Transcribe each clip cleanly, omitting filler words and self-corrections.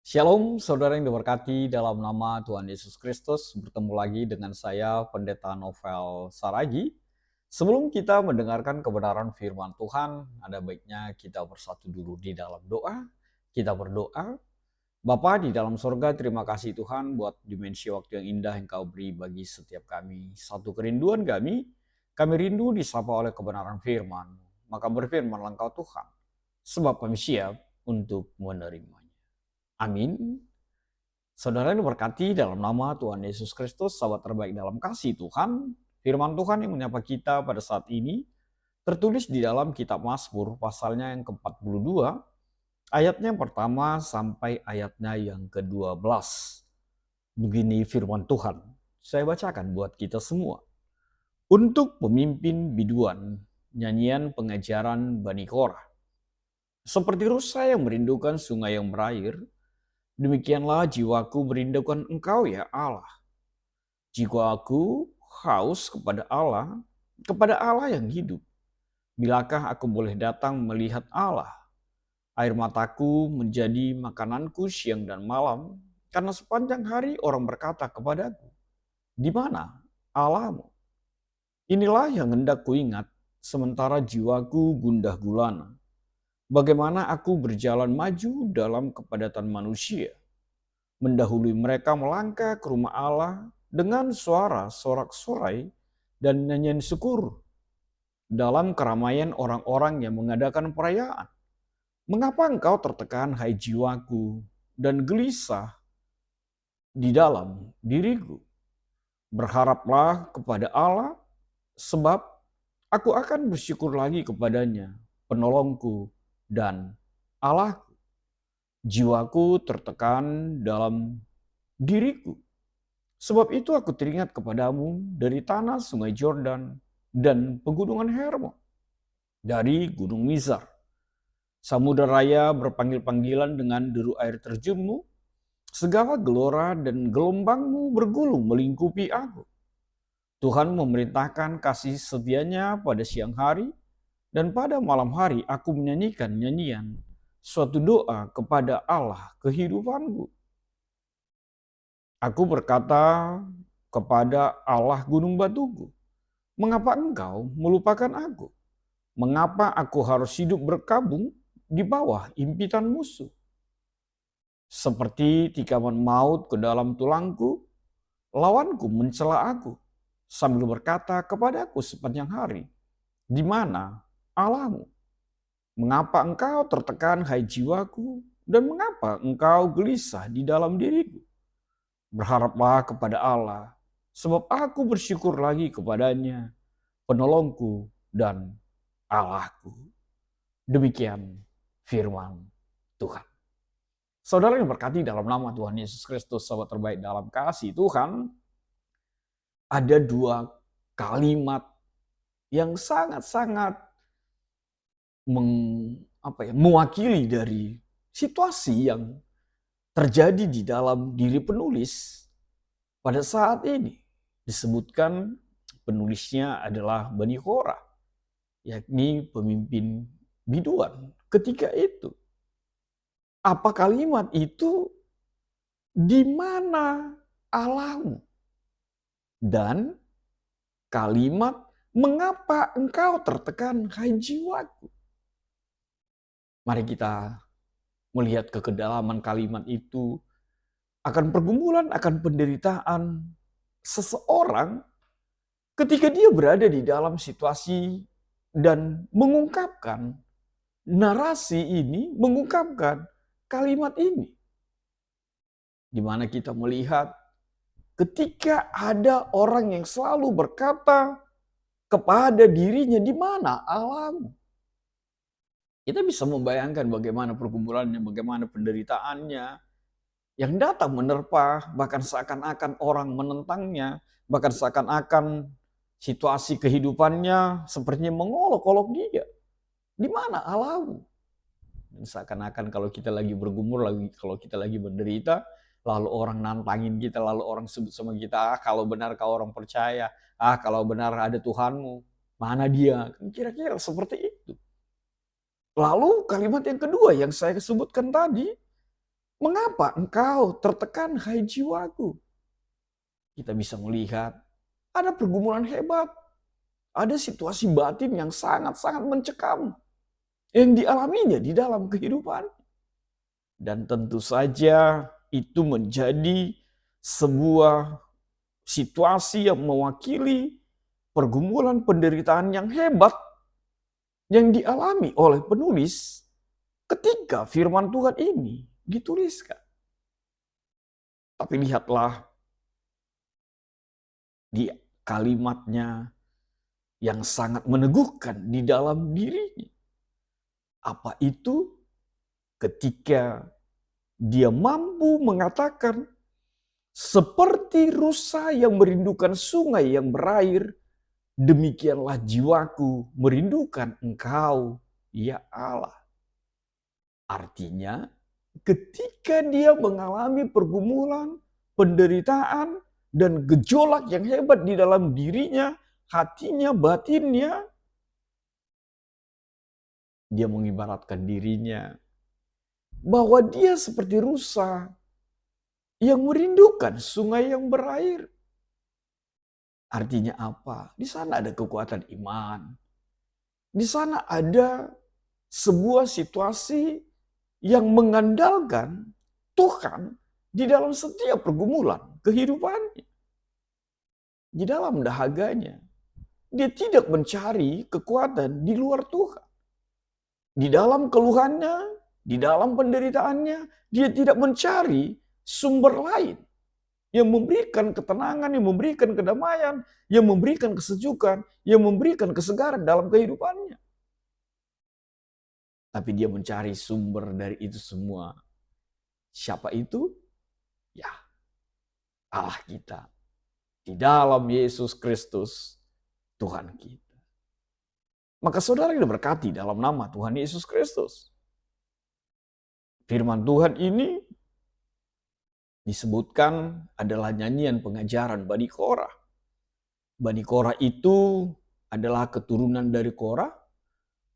Shalom, saudara yang diberkati dalam nama Tuhan Yesus Kristus. Bertemu lagi dengan saya, Pendeta Novel Saragi. Sebelum kita mendengarkan kebenaran firman Tuhan, ada baiknya kita bersatu dulu di dalam doa. Kita berdoa. Bapa di dalam sorga, terima kasih Tuhan buat dimensi waktu yang indah yang Kau beri bagi setiap kami. Satu kerinduan kami rindu disapa oleh kebenaran firman. Maka berfirmanlah Engkau Tuhan, sebab kami siap untuk menerimanya. Amin. Saudara yang diberkati dalam nama Tuhan Yesus Kristus, sahabat terbaik dalam kasih Tuhan, firman Tuhan yang menyapa kita pada saat ini, tertulis di dalam kitab Mazmur, pasalnya yang ke-42, ayatnya yang pertama sampai ayatnya yang ke-12. Begini firman Tuhan, saya bacakan buat kita semua. Untuk pemimpin biduan, nyanyian pengajaran Bani Korah. Seperti rusa yang merindukan sungai yang berair, demikianlah jiwaku merindukan Engkau ya Allah. Jiwaku haus kepada Allah yang hidup. Bilakah aku boleh datang melihat Allah? Air mataku menjadi makananku siang dan malam, karena sepanjang hari orang berkata kepadaku, di mana Allahmu? Inilah yang hendak kuingat, sementara jiwaku gundah gulana. Bagaimana aku berjalan maju dalam kepadatan manusia, mendahului mereka melangkah ke rumah Allah dengan suara sorak-sorai dan nyanyian syukur dalam keramaian orang-orang yang mengadakan perayaan. Mengapa engkau tertekan, hai jiwaku, dan gelisah di dalam diriku? Berharaplah kepada Allah, sebab aku akan bersyukur lagi kepadanya, penolongku dan Allahku. Jiwaku tertekan dalam diriku. Sebab itu aku teringat kepadamu dari tanah sungai Jordan dan pegunungan Hermon, dari gunung Mizar. Samudra raya berpanggil-panggilan dengan deru air terjunmu, segala gelora dan gelombangmu bergulung melingkupi aku. Tuhan memerintahkan kasih setianya pada siang hari, dan pada malam hari aku menyanyikan nyanyian, suatu doa kepada Allah kehidupanku. Aku berkata kepada Allah gunung batuku, mengapa engkau melupakan aku? Mengapa aku harus hidup berkabung di bawah impitan musuh? Seperti tikaman maut ke dalam tulangku, lawanku mencela aku, sambil berkata kepadaku sepanjang hari, di mana Allahmu? Mengapa engkau tertekan, hai jiwaku, dan mengapa engkau gelisah di dalam diriku? Berharaplah kepada Allah, sebab aku bersyukur lagi kepadanya, penolongku dan Allahku. Demikian firman Tuhan. Saudara yang berkati dalam nama Tuhan Yesus Kristus, sahabat terbaik dalam kasih Tuhan, ada dua kalimat yang sangat-sangat mewakili dari situasi yang terjadi di dalam diri penulis pada saat ini. Disebutkan penulisnya adalah Bani Korah, yakni pemimpin biduan ketika itu. Apa kalimat itu? Di mana Allahmu? Dan kalimat, mengapa engkau tertekan, hai jiwaku? Mari kita melihat ke kedalaman kalimat itu, akan pergumulan, akan penderitaan seseorang ketika dia berada di dalam situasi dan mengungkapkan narasi ini, mengungkapkan kalimat ini. Di mana kita melihat ketika ada orang yang selalu berkata kepada dirinya, di mana Allahmu? Kita bisa membayangkan bagaimana pergumulannya, bagaimana penderitaannya yang datang menerpa, bahkan seakan-akan orang menentangnya, bahkan seakan-akan situasi kehidupannya sepertinya mengolok-olok dia. Di mana Allahmu? Dan seakan-akan kalau kita lagi bergumul, kalau kita lagi menderita, lalu orang nantangin kita, lalu orang sebut sama kita, kalau benar kau orang percaya, kalau benar ada Tuhanmu, mana dia? Kira-kira seperti itu. Lalu kalimat yang kedua yang saya sebutkan tadi, Mengapa engkau tertekan, hai jiwaku? Kita bisa melihat ada pergumulan hebat, ada situasi batin yang sangat-sangat mencekam yang dialaminya di dalam kehidupan. Dan tentu saja itu menjadi sebuah situasi yang mewakili pergumulan penderitaan yang hebat yang dialami oleh penulis ketika firman Tuhan ini dituliskan. Tapi lihatlah di kalimatnya yang sangat meneguhkan di dalam dirinya. Apa itu? Ketika dia mampu mengatakan, seperti rusa yang merindukan sungai yang berair, demikianlah jiwaku merindukan engkau, ya Allah. Artinya, ketika dia mengalami pergumulan, penderitaan, dan gejolak yang hebat di dalam dirinya, hatinya, batinnya, dia mengibaratkan dirinya bahwa dia seperti rusa yang merindukan sungai yang berair. Artinya apa? Di sana ada kekuatan iman. Di sana ada sebuah situasi yang mengandalkan Tuhan di dalam setiap pergumulan kehidupannya. Di dalam dahaganya. Dia tidak mencari kekuatan di luar Tuhan. Di dalam keluhannya, di dalam penderitaannya, dia tidak mencari sumber lain yang memberikan ketenangan, yang memberikan kedamaian, yang memberikan kesejukan, yang memberikan kesegaran dalam kehidupannya. Tapi dia mencari sumber dari itu semua. Siapa itu? Ya, Allah kita. Di dalam Yesus Kristus, Tuhan kita. Maka saudara diberkati dalam nama Tuhan Yesus Kristus. Firman Tuhan ini disebutkan adalah nyanyian pengajaran Bani Korah. Bani Korah itu adalah keturunan dari Korah,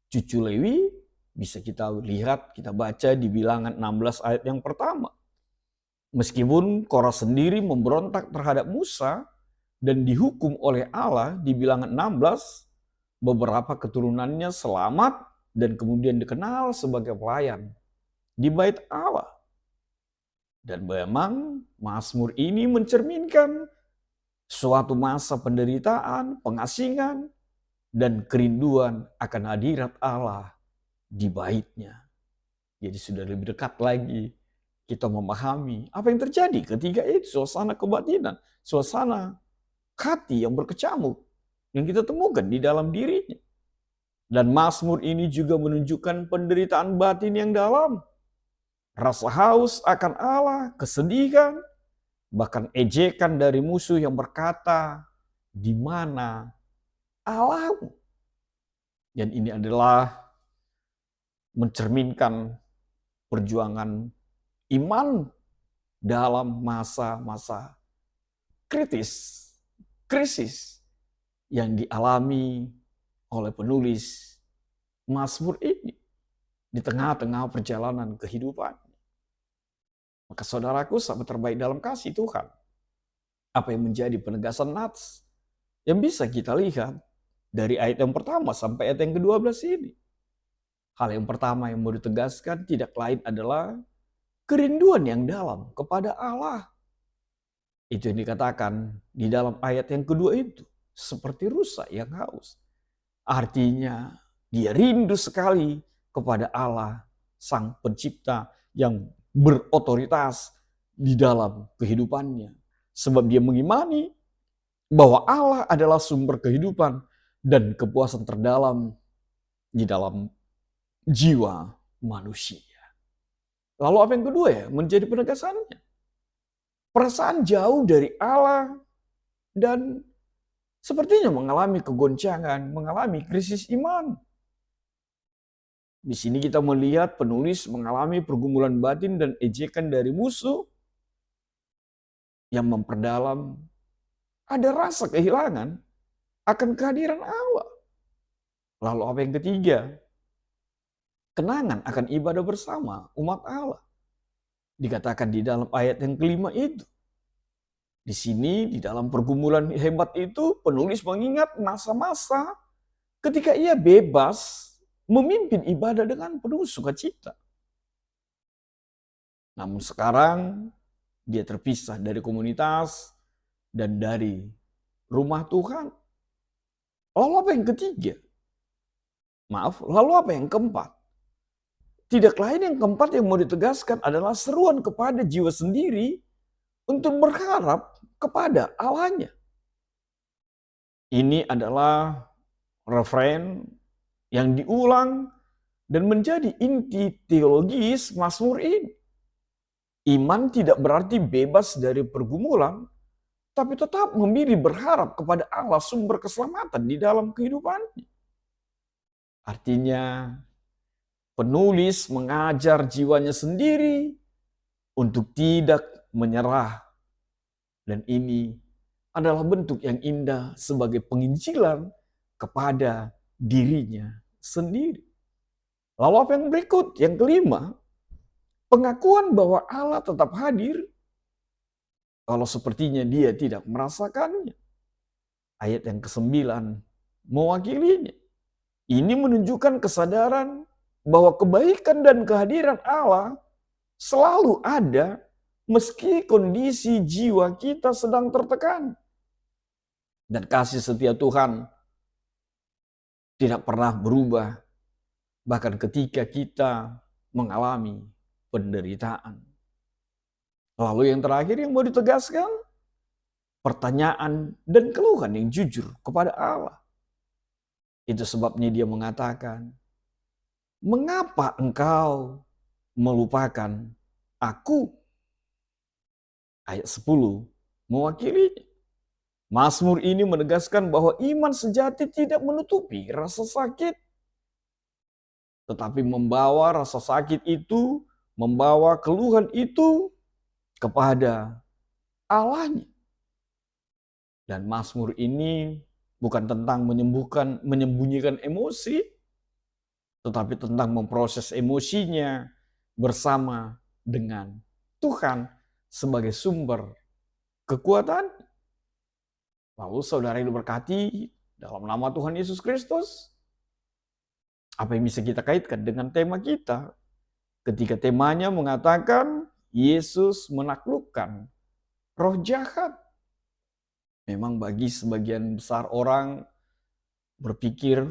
cucu Lewi. Bisa kita lihat, kita baca di Bilangan 16 ayat yang pertama. Meskipun Korah sendiri memberontak terhadap Musa dan dihukum oleh Allah di Bilangan 16, beberapa keturunannya selamat dan kemudian dikenal sebagai pelayan di bait Allah. Dan memang Mazmur ini mencerminkan suatu masa penderitaan, pengasingan, dan kerinduan akan hadirat Allah di baitnya. Jadi sudah lebih dekat lagi kita memahami apa yang terjadi ketika itu, suasana kebatinan, suasana hati yang berkecamuk yang kita temukan di dalam dirinya. Dan Mazmur ini juga menunjukkan penderitaan batin yang dalam. Rasa haus akan Allah, kesedihan, bahkan ejekan dari musuh yang berkata, di mana Allahmu? Dan ini adalah mencerminkan perjuangan iman dalam masa-masa krisis yang dialami oleh penulis Mazmur ini di tengah-tengah perjalanan kehidupan. Maka saudaraku, sahabat terbaik dalam kasih Tuhan, apa yang menjadi penegasan nats yang bisa kita lihat dari ayat yang pertama sampai ayat yang ke-12 ini? Hal yang pertama yang mau ditegaskan tidak lain adalah kerinduan yang dalam kepada Allah. Itu yang dikatakan di dalam ayat yang kedua itu, seperti rusa yang haus. Artinya dia rindu sekali kepada Allah, Sang Pencipta yang berotoritas di dalam kehidupannya. Sebab dia mengimani bahwa Allah adalah sumber kehidupan dan kepuasan terdalam di dalam jiwa manusia. Lalu apa yang kedua ya menjadi penegasannya? Perasaan jauh dari Allah dan sepertinya mengalami kegoncangan, mengalami krisis iman. Di sini kita melihat penulis mengalami pergumulan batin dan ejekan dari musuh yang memperdalam. Ada rasa kehilangan akan kehadiran Allah. Lalu apa yang ketiga? Kenangan akan ibadah bersama umat Allah. Dikatakan di dalam ayat yang kelima itu. Di sini, di dalam pergumulan hebat itu, penulis mengingat masa-masa ketika ia bebas memimpin ibadah dengan penuh sukacita. Namun sekarang, dia terpisah dari komunitas dan dari rumah Tuhan. Lalu apa yang ketiga? Lalu apa yang keempat? Tidak lain yang keempat yang mau ditegaskan adalah seruan kepada jiwa sendiri untuk berharap kepada Allahnya. Ini adalah referen yang diulang dan menjadi inti teologis Mazmur ini. Iman tidak berarti bebas dari pergumulan, tapi tetap memilih berharap kepada Allah sumber keselamatan di dalam kehidupannya. Artinya, penulis mengajar jiwanya sendiri untuk tidak menyerah. Dan ini adalah bentuk yang indah sebagai penginjilan kepada dirinya sendiri. Lalu apa yang berikut? Yang kelima, pengakuan bahwa Allah tetap hadir kalau sepertinya dia tidak merasakannya. Ayat yang ke-9 mewakilinya. Ini menunjukkan kesadaran bahwa kebaikan dan kehadiran Allah selalu ada meski kondisi jiwa kita sedang tertekan. Dan kasih setia Tuhan tidak pernah berubah, bahkan ketika kita mengalami penderitaan. Lalu yang terakhir yang mau ditegaskan, pertanyaan dan keluhan yang jujur kepada Allah. Itu sebabnya dia mengatakan, mengapa engkau melupakan aku? Ayat 10 mewakili. Mazmur ini menegaskan bahwa iman sejati tidak menutupi rasa sakit, tetapi membawa rasa sakit itu, membawa keluhan itu kepada Allahnya. Dan Mazmur ini bukan tentang menyembunyikan emosi, tetapi tentang memproses emosinya bersama dengan Tuhan sebagai sumber kekuatan. Lalu saudara yang diberkati dalam nama Tuhan Yesus Kristus, apa yang bisa kita kaitkan dengan tema kita? Ketika temanya mengatakan Yesus menaklukkan roh jahat. Memang bagi sebagian besar orang berpikir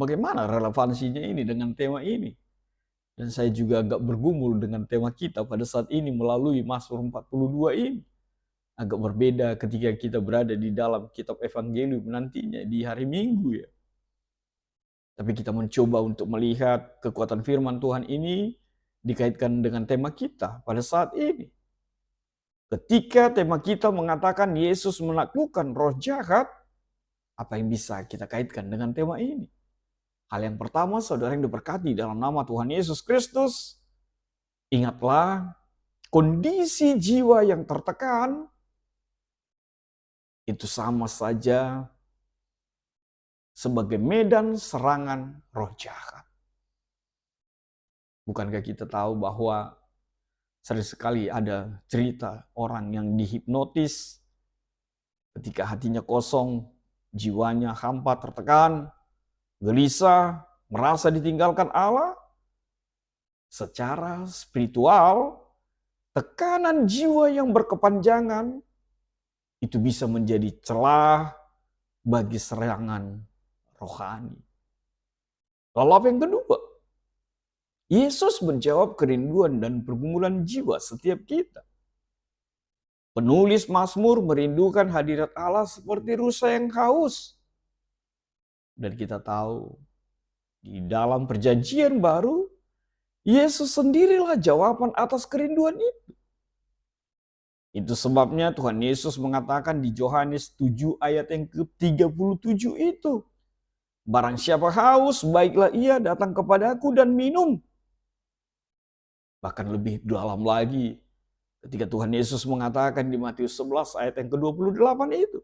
bagaimana relevansinya ini dengan tema ini. Dan saya juga agak bergumul dengan tema kita pada saat ini melalui Mazmur 42 ini. Agak berbeda ketika kita berada di dalam kitab Evangelium nantinya di hari Minggu ya. Tapi kita mencoba untuk melihat kekuatan firman Tuhan ini dikaitkan dengan tema kita pada saat ini. Ketika tema kita mengatakan Yesus menaklukkan roh jahat, apa yang bisa kita kaitkan dengan tema ini? Hal yang pertama, saudara yang diberkati dalam nama Tuhan Yesus Kristus, ingatlah kondisi jiwa yang tertekan itu sama saja sebagai medan serangan roh jahat. Bukankah kita tahu bahwa sering sekali ada cerita orang yang dihipnotis ketika hatinya kosong, jiwanya hampa, tertekan, gelisah, merasa ditinggalkan Allah. Secara spiritual, tekanan jiwa yang berkepanjangan itu bisa menjadi celah bagi serangan rohani. Lalu apa yang kedua? Yesus menjawab kerinduan dan pergumulan jiwa setiap kita. Penulis Mazmur merindukan hadirat Allah seperti rusa yang haus. Dan kita tahu, di dalam perjanjian baru, Yesus sendirilah jawaban atas kerinduan itu. Itu sebabnya Tuhan Yesus mengatakan di Yohanes 7 ayat yang ke-37 itu, barang siapa haus, baiklah ia datang kepadaku dan minum. Bahkan lebih dalam lagi, ketika Tuhan Yesus mengatakan di Matius 11 ayat yang ke-28 itu,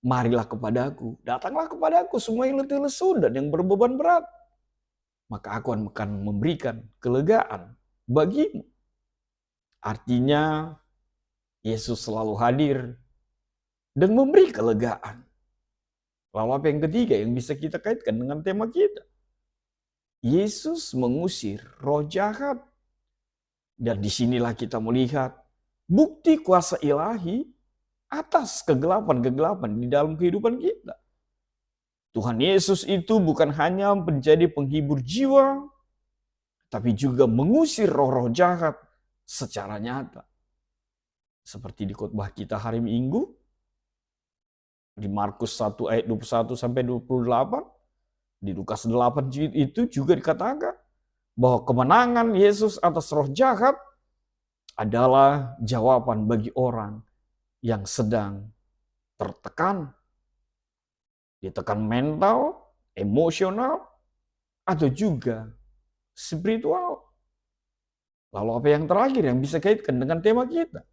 marilah kepadaku, datanglah kepadaku semua yang letih lesu dan yang berbeban berat, maka aku akan memberikan kelegaan bagimu. Artinya Yesus selalu hadir dan memberi kelegaan. Lalu apa yang ketiga yang bisa kita kaitkan dengan tema kita? Yesus mengusir roh jahat. Dan disinilah kita melihat bukti kuasa ilahi atas kegelapan-kegelapan di dalam kehidupan kita. Tuhan Yesus itu bukan hanya menjadi penghibur jiwa, tapi juga mengusir roh-roh jahat secara nyata. Seperti di khotbah kita hari Minggu, di Markus 1 ayat 21 sampai 28, di Lukas 8 itu juga dikatakan bahwa kemenangan Yesus atas roh jahat adalah jawaban bagi orang yang sedang tertekan, ditekan mental, emosional, atau juga spiritual. Lalu apa yang terakhir yang bisa kaitkan dengan tema kita?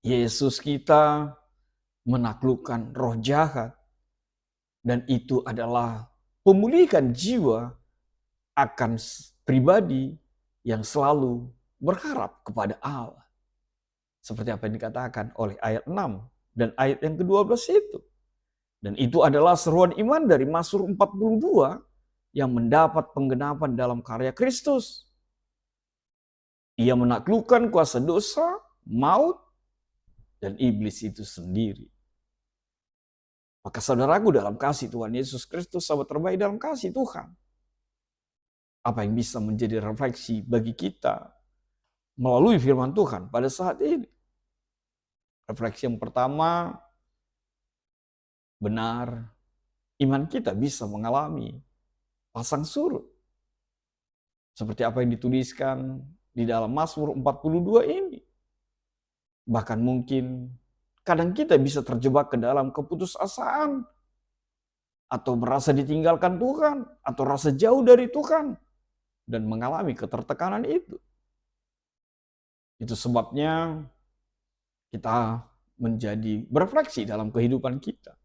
Yesus kita menaklukkan roh jahat, dan itu adalah pemulihan jiwa akan pribadi yang selalu berharap kepada Allah. Seperti apa yang dikatakan oleh ayat 6 dan ayat yang ke-12 itu. Dan itu adalah seruan iman dari Mazmur 42 yang mendapat penggenapan dalam karya Kristus. Ia menaklukkan kuasa dosa, maut, dan iblis itu sendiri. Maka saudaraku dalam kasih Tuhan Yesus Kristus, sahabat terbaik dalam kasih Tuhan, apa yang bisa menjadi refleksi bagi kita melalui firman Tuhan pada saat ini? Refleksi yang pertama, benar, iman kita bisa mengalami pasang surut. Seperti apa yang dituliskan di dalam Mazmur 42 ini. Bahkan mungkin kadang kita bisa terjebak ke dalam keputusasaan, atau merasa ditinggalkan Tuhan, atau rasa jauh dari Tuhan, dan mengalami ketertekanan itu. Itu sebabnya kita menjadi berefleksi dalam kehidupan kita.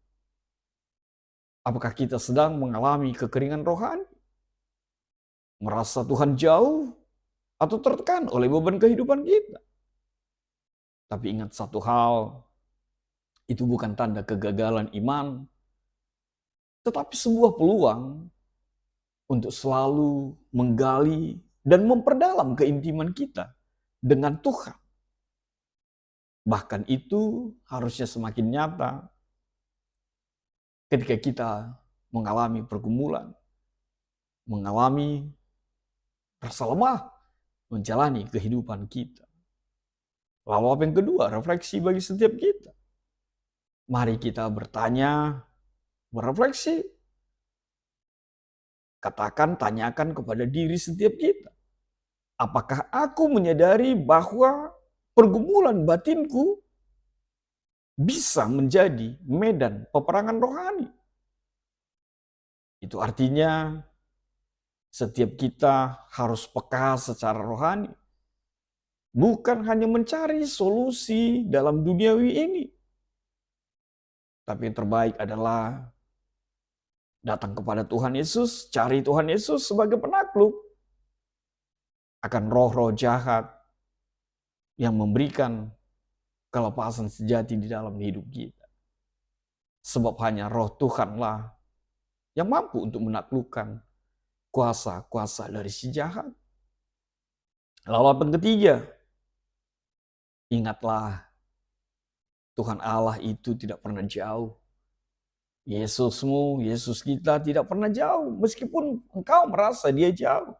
Apakah kita sedang mengalami kekeringan rohani? Merasa Tuhan jauh, atau tertekan oleh beban kehidupan kita? Tapi ingat satu hal, itu bukan tanda kegagalan iman, tetapi sebuah peluang untuk selalu menggali dan memperdalam keintiman kita dengan Tuhan. Bahkan itu harusnya semakin nyata ketika kita mengalami pergumulan, mengalami rasa lemah, menjalani kehidupan kita. Lalu apa yang kedua, refleksi bagi setiap kita. Mari kita bertanya, berefleksi. Katakan, tanyakan kepada diri setiap kita. Apakah aku menyadari bahwa pergumulan batinku bisa menjadi medan peperangan rohani? Itu artinya setiap kita harus peka secara rohani. Bukan hanya mencari solusi dalam duniawi ini. Tapi yang terbaik adalah datang kepada Tuhan Yesus, cari Tuhan Yesus sebagai penakluk akan roh-roh jahat yang memberikan kelepasan sejati di dalam hidup kita. Sebab hanya roh Tuhanlah yang mampu untuk menaklukkan kuasa-kuasa dari si jahat. Lalu apa yang ketiga? Ingatlah, Tuhan Allah itu tidak pernah jauh. Yesusmu, Yesus kita tidak pernah jauh, meskipun engkau merasa dia jauh.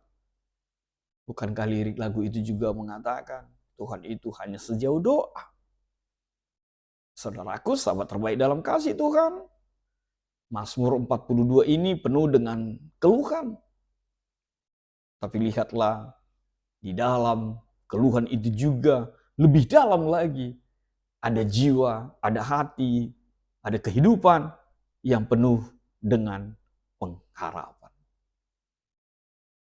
Bukankah lirik lagu itu juga mengatakan, Tuhan itu hanya sejauh doa. Saudaraku, sahabat terbaik dalam kasih Tuhan, Mazmur 42 ini penuh dengan keluhan. Tapi lihatlah, di dalam keluhan itu juga lebih dalam lagi. Ada jiwa, ada hati, ada kehidupan yang penuh dengan pengharapan.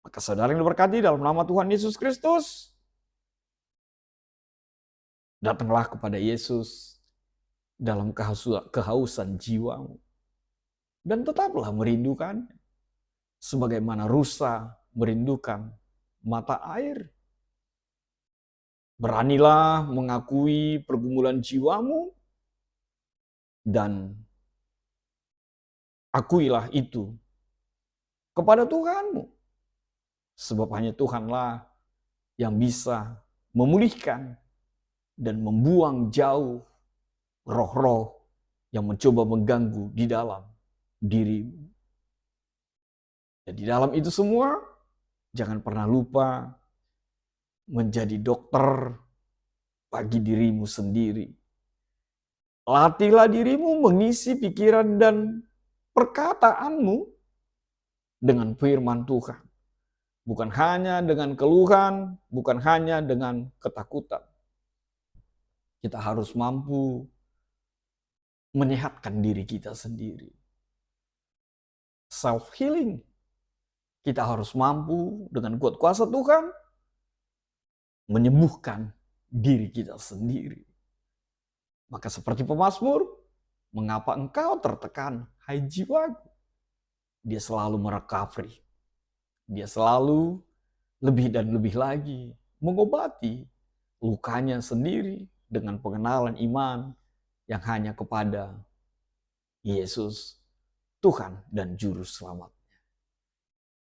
Maka saudara yang diberkati dalam nama Tuhan Yesus Kristus, datanglah kepada Yesus dalam kehausan jiwamu. Dan tetaplah merindukan, sebagaimana rusa merindukan mata air. Beranilah mengakui pergumulan jiwamu dan akuilah itu kepada Tuhanmu. Sebab hanya Tuhanlah yang bisa memulihkan dan membuang jauh roh-roh yang mencoba mengganggu di dalam dirimu. Dan di dalam itu semua, jangan pernah lupa menjadi dokter bagi dirimu sendiri. Latihlah dirimu mengisi pikiran dan perkataanmu dengan firman Tuhan. Bukan hanya dengan keluhan, bukan hanya dengan ketakutan. Kita harus mampu menyehatkan diri kita sendiri. Self-healing. Kita harus mampu dengan kuat kuasa Tuhan menyembuhkan diri kita sendiri. Maka seperti pemazmur, mengapa engkau tertekan, hai jiwaku? Dia selalu merecovery. Dia selalu lebih dan lebih lagi mengobati lukanya sendiri dengan pengenalan iman yang hanya kepada Yesus, Tuhan dan Juru Selamat.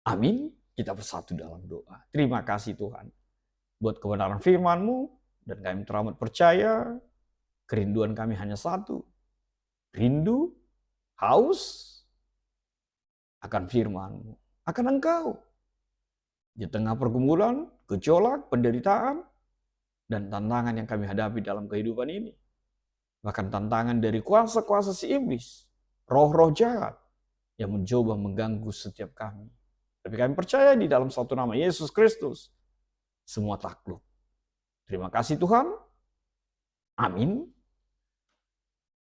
Amin. Kita bersatu dalam doa. Terima kasih Tuhan buat kebenaran firman-Mu, dan kami teramat percaya kerinduan kami hanya satu. Rindu, haus akan firman-Mu, akan Engkau. Di tengah pergumulan, gejolak, penderitaan, dan tantangan yang kami hadapi dalam kehidupan ini. Bahkan tantangan dari kuasa-kuasa si iblis, roh-roh jahat yang mencoba mengganggu setiap kami. Tapi kami percaya di dalam satu nama Yesus Kristus, semua takluk. Terima kasih Tuhan. Amin.